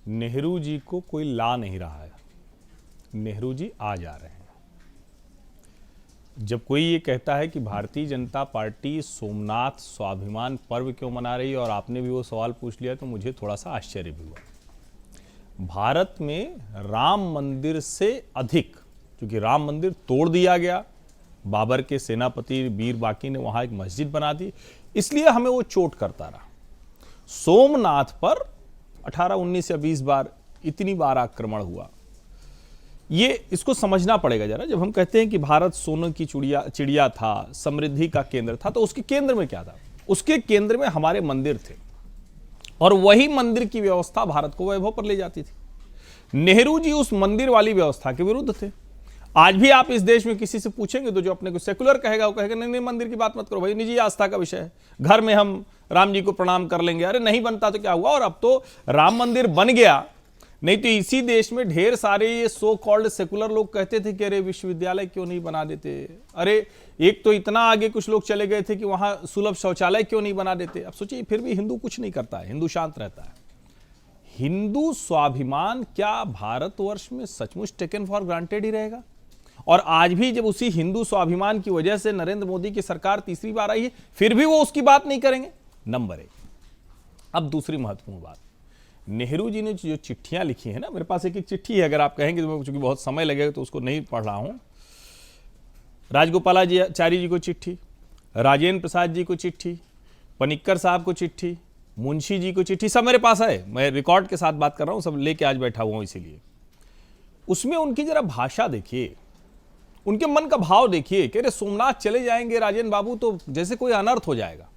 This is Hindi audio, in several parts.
नेहरू जी को कोई ला नहीं रहा है, नेहरू जी आ जा रहे हैं। जब कोई ये कहता है कि भारतीय जनता पार्टी सोमनाथ स्वाभिमान पर्व क्यों मना रही है और आपने भी वो सवाल पूछ लिया, तो मुझे थोड़ा सा आश्चर्य भी हुआ। भारत में राम मंदिर से अधिक, क्योंकि राम मंदिर तोड़ दिया गया, बाबर के सेनापति वीर बाकी ने वहां एक मस्जिद बना दी, इसलिए हमें वो चोट करता रहा। सोमनाथ पर 18, 19 या 20 बार, इतनी बार आक्रमण हुआ। ये इसको समझना पड़ेगा जरा। जब हम कहते हैं कि भारत सोने की चिड़िया था, समृद्धि का केंद्र था, तो उसके केंद्र में क्या था? उसके केंद्र में हमारे मंदिर थे, और वही मंदिर की व्यवस्था भारत को वैभव पर ले जाती थी। नेहरू जी उस मंदिर वाली व्यवस्था के विरुद्ध थे। आज भी आप इस देश में किसी से पूछेंगे तो जो अपने को सेकुलर कहेगा वो कहेगा नहीं नहीं, मंदिर की बात मत करो भाई, निजी आस्था का विषय है, घर में हम राम जी को प्रणाम कर लेंगे। अरे नहीं बनता तो क्या हुआ? और अब तो राम मंदिर बन गया, नहीं तो इसी देश में ढेर सारे ये सो कॉल्ड सेकुलर लोग कहते थे कि अरे विश्वविद्यालय क्यों नहीं बना देते, अरे एक तो इतना आगे कुछ लोग चले गए थे कि वहां सुलभ शौचालय क्यों नहीं बना देते। अब सोचिए, फिर भी हिंदू कुछ नहीं करता है, हिंदू शांत रहता है। हिंदू स्वाभिमान क्या भारतवर्ष में सचमुच टेकन फॉर ग्रांटेड ही रहेगा? और आज भी जब उसी हिंदू स्वाभिमान की वजह से नरेंद्र मोदी की सरकार तीसरी बार आई है, फिर भी वो उसकी बात नहीं करेंगे। नंबर 1। अब दूसरी महत्वपूर्ण बात, नेहरू जी ने जो चिट्ठियां लिखी है ना, मेरे पास एक एक चिट्ठी है, अगर आप कहेंगे तो चूंकि बहुत समय लगेगा तो उसको नहीं पढ़ रहा हूं। राजगोपालाचारी जी को चिट्ठी, राजेंद्र प्रसाद जी को चिट्ठी, पनिक्कर साहब को चिट्ठी, मुंशी जी को चिट्ठी, सब मेरे पास है, मैं रिकॉर्ड के साथ बात कर रहा हूं, सब लेके आज बैठा हुआ हूं। इसीलिए उसमें उनकी जरा भाषा देखिए, उनके मन का भाव देखिए कि अरे सोमनाथ चले जाएंगे राजेंद्र बाबू तो जैसे कोई अनर्थ हो जाएगा।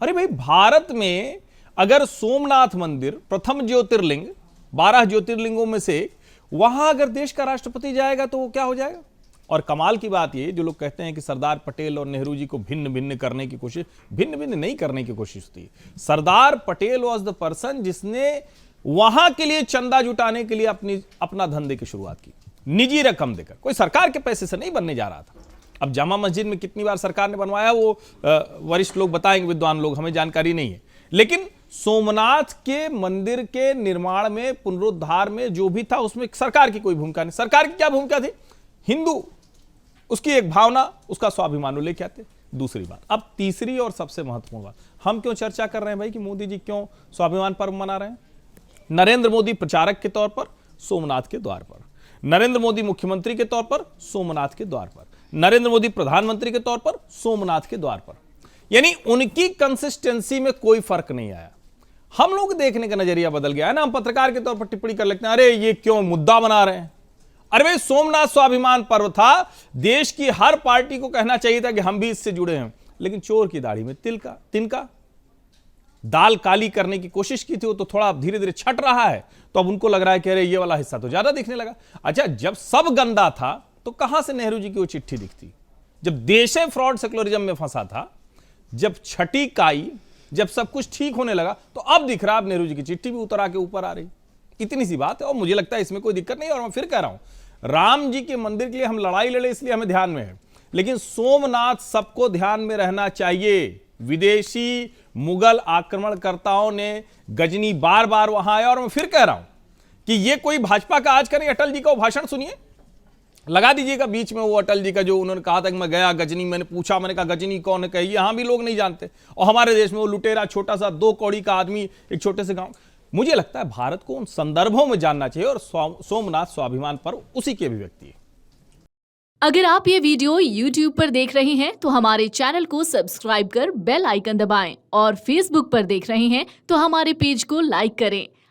अरे भाई, भारत में अगर सोमनाथ मंदिर प्रथम ज्योतिर्लिंग, 12 ज्योतिर्लिंगों में से, वहां अगर देश का राष्ट्रपति जाएगा तो वो क्या हो जाएगा? और कमाल की बात ये, जो लोग कहते हैं कि सरदार पटेल और नेहरू जी को भिन्न भिन्न करने की कोशिश, भिन्न भिन्न नहीं करने की कोशिश थी। Sardar Patel was the person जिसने वहां के लिए चंदा जुटाने के लिए अपना धंधे की शुरुआत की, निजी रकम देकर, कोई सरकार के पैसे से नहीं बनने जा रहा था। अब जामा मस्जिद में कितनी बार सरकार ने बनवाया वो वरिष्ठ लोग बताएंगे, विद्वान लोग, हमें जानकारी नहीं है। लेकिन सोमनाथ के मंदिर के निर्माण में, पुनरुद्धार में जो भी था, उसमें सरकार की कोई भूमिका नहीं। सरकार की क्या भूमिका थी? हिंदू, उसकी एक भावना, उसका स्वाभिमान लेके आते। दूसरी बात, अब तीसरी और सबसे महत्वपूर्ण बात, हम क्यों चर्चा कर रहे हैं भाई कि मोदी जी क्यों स्वाभिमान पर्व मना रहे हैं? नरेंद्र मोदी प्रचारक के तौर पर सोमनाथ के द्वार पर, नरेंद्र मोदी मुख्यमंत्री के तौर पर सोमनाथ के द्वार पर, नरेंद्र मोदी प्रधानमंत्री के तौर पर सोमनाथ के द्वार पर, यानी उनकी कंसिस्टेंसी में कोई फर्क नहीं आया। हम लोग देखने का नजरिया बदल गया है ना, हम पत्रकार के तौर पर टिप्पणी कर लेते हैं, अरे ये क्यों मुद्दा बना रहे हैं। अरे भाई, सोमनाथ स्वाभिमान पर्व था, देश की हर पार्टी को कहना चाहिए था कि हम भी इससे जुड़े हैं, लेकिन चोर की दाढ़ी में तिनका, दाल काली करने की कोशिश की थी, वो तो थोड़ा धीरे धीरे छट रहा है, तो अब उनको लग रहा है कि अरे ये वाला हिस्सा तो ज्यादा दिखने लगा। अच्छा, जब सब गंदा था तो कहां से नेहरू जी की वो चिट्ठी दिखती? जब देश फ्रॉड सेकुलरिज्म में फंसा था, जब छठी काई, जब सब कुछ ठीक होने लगा, तो अब दिख रहा है नेहरू जी की चिट्ठी भी उतर आके ऊपर आ रही। इतनी सी बात है, और मुझे लगता है इसमें कोई दिक्कत नहीं। और मैं फिर कह रहा हूं, राम जी के मंदिर के लिए हम लड़ाई लड़े इसलिए हमें ध्यान में है, लेकिन सोमनाथ सबको ध्यान में रहना चाहिए। विदेशी मुगल आक्रमणकर्ताओं ने गजनी बार बार वहां आया, और मैं फिर कह रहा हूं कि ये कोई भाजपा का आज करें, अटल जी का वो भाषण सुनिए, लगा दीजिएगा बीच में वो अटल जी का, जो उन्होंने कहा था कि मैं गया गजनी, मैंने पूछा, मैंने कहा गजनी कौन है, कही यहां भी लोग नहीं जानते, और हमारे देश में वो लुटेरा छोटा सा 2 कौड़ी का आदमी एक छोटे से गांव। मुझे लगता है भारत को उन संदर्भों में जानना चाहिए, और सोमनाथ स्वाभिमान पर्व उसी की अभिव्यक्ति है। अगर आप ये वीडियो YouTube पर देख रहे हैं तो हमारे चैनल को सब्सक्राइब कर बेल आइकन दबाएं, और Facebook पर देख रहे हैं तो हमारे पेज को लाइक करें।